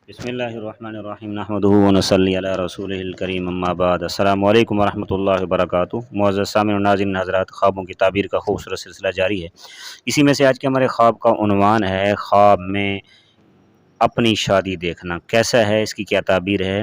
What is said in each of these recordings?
بسم اللہ الرحمن الرحیم نحمدہ ونصلی علی رسولہ الکریم اما بعد السلام علیکم ورحمۃ اللہ وبرکاتہ۔ معزز سامعین و ناظرین حضرات، خوابوں کی تعبیر کا خوبصورت سلسلہ جاری ہے۔ اسی میں سے آج کے ہمارے خواب کا عنوان ہے خواب میں اپنی شادی دیکھنا کیسا ہے، اس کی کیا تعبیر ہے،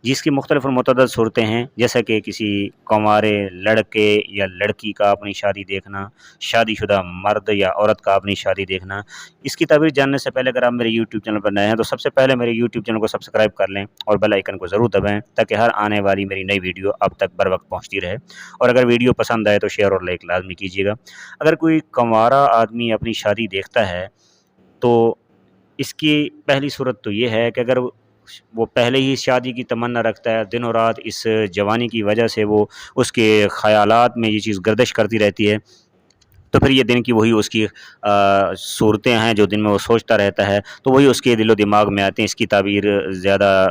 جس کی مختلف اور متعدد صورتیں ہیں، جیسا کہ کسی کنوارے لڑکے یا لڑکی کا اپنی شادی دیکھنا، شادی شدہ مرد یا عورت کا اپنی شادی دیکھنا۔ اس کی تعبیر جاننے سے پہلے اگر آپ میرے یوٹیوب چینل پر نئے ہیں تو سب سے پہلے میرے یوٹیوب چینل کو سبسکرائب کر لیں اور بیل آئیکن کو ضرور دبائیں تاکہ ہر آنے والی میری نئی ویڈیو اب تک بر وقت پہنچتی رہے، اور اگر ویڈیو پسند آئے تو شیئر اور لائک لازمی کیجیے گا۔ اگر کوئی کنوارا آدمی اپنی شادی دیکھتا ہے تو اس کی پہلی صورت تو یہ ہے کہ اگر وہ پہلے ہی شادی کی تمنا رکھتا ہے، دن و رات اس جوانی کی وجہ سے وہ اس کے خیالات میں یہ چیز گردش کرتی رہتی ہے، تو پھر یہ دن کی وہی اس کی صورتیں ہیں جو دن میں وہ سوچتا رہتا ہے، تو وہی اس کے دل و دماغ میں آتے ہیں۔ اس کی تعبیر زیادہ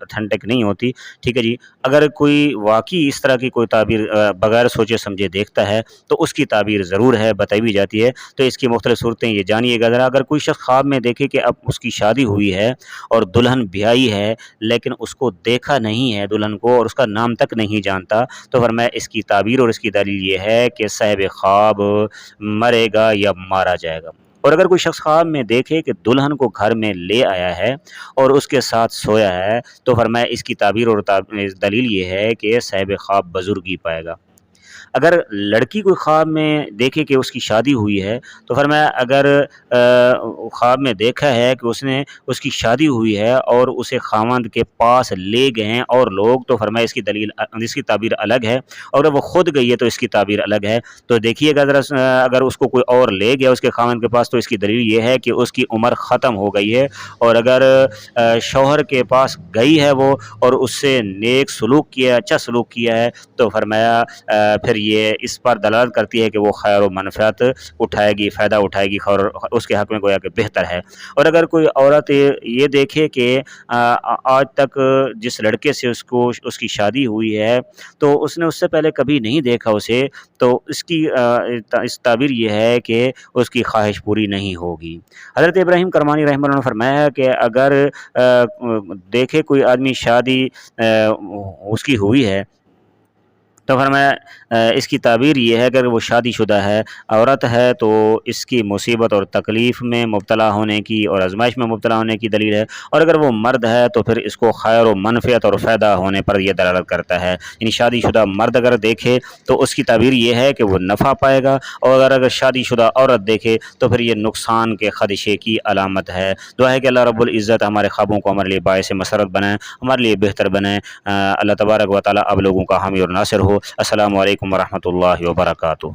ٹھنڈک نہیں ہوتی، ٹھیک ہے جی۔ اگر کوئی واقعی اس طرح کی کوئی تعبیر بغیر سوچے سمجھے دیکھتا ہے تو اس کی تعبیر ضرور ہے، بتائی بھی جاتی ہے۔ تو اس کی مختلف صورتیں یہ جانیے گا ذرا۔ اگر کوئی شخص خواب میں دیکھے کہ اب اس کی شادی ہوئی ہے اور دلہن بیائی ہے لیکن اس کو دیکھا نہیں ہے دلہن کو، اور اس کا نام تک نہیں جانتا، تو فرمایا اس کی تعبیر اور اس کی دلیل یہ ہے کہ صاحب خواب مرے گا یا مارا جائے گا۔ اور اگر کوئی شخص خواب میں دیکھے کہ دلہن کو گھر میں لے آیا ہے اور اس کے ساتھ سویا ہے، تو فرمایا اس کی تعبیر اور دلیل یہ ہے کہ صاحب خواب بزرگی پائے گا۔ اگر لڑکی کوئی خواب میں دیکھے کہ اس کی شادی ہوئی ہے تو فرمایا اگر خواب میں دیکھا ہے کہ اس کی شادی ہوئی ہے اور اسے خاوند کے پاس لے گئے ہیں اور لوگ، تو فرمایا اس کی تعبیر الگ ہے، اور اگر وہ خود گئی ہے تو اس کی تعبیر الگ ہے۔ تو دیکھیے گا ذرا، اگر اس کو کوئی اور لے گیا اس کے خاوند کے پاس تو اس کی دلیل یہ ہے کہ اس کی عمر ختم ہو گئی ہے، اور اگر شوہر کے پاس گئی ہے وہ اور اس سے نیک سلوک کیا، اچھا سلوک کیا ہے، تو فرمایا پھر یہ اس پر دلالت کرتی ہے کہ وہ خیر و منفعت اٹھائے گی، فائدہ اٹھائے گی، اور اس کے حق میں گویا کہ بہتر ہے۔ اور اگر کوئی عورت یہ دیکھے کہ آج تک جس لڑکے سے اس کی شادی ہوئی ہے تو اس نے اس سے پہلے کبھی نہیں دیکھا اسے، تو اس تعبیر یہ ہے کہ اس کی خواہش پوری نہیں ہوگی۔ حضرت ابراہیم کرمانی رحمہ اللہ نے فرمایا کہ اگر دیکھے کوئی آدمی شادی اس کی ہوئی ہے تو فرمایا اس کی تعبیر یہ ہے کہ اگر وہ شادی شدہ ہے، عورت ہے، تو اس کی مصیبت اور تکلیف میں مبتلا ہونے کی اور آزمائش میں مبتلا ہونے کی دلیل ہے، اور اگر وہ مرد ہے تو پھر اس کو خیر و منفعت اور فائدہ ہونے پر یہ دلالت کرتا ہے۔ یعنی شادی شدہ مرد اگر دیکھے تو اس کی تعبیر یہ ہے کہ وہ نفع پائے گا، اور اگر شادی شدہ عورت دیکھے تو پھر یہ نقصان کے خدشے کی علامت ہے۔ دعا ہے کہ اللہ رب العزت ہمارے خوابوں کو ہمارے لیے باعث مسرت بنائیں، ہمارے لیے بہتر بنائیں۔ اللہ تبارک و تعالی اب لوگوں کا حامی اور ناصر ہو۔ السلام علیکم ورحمۃ اللہ وبرکاتہ۔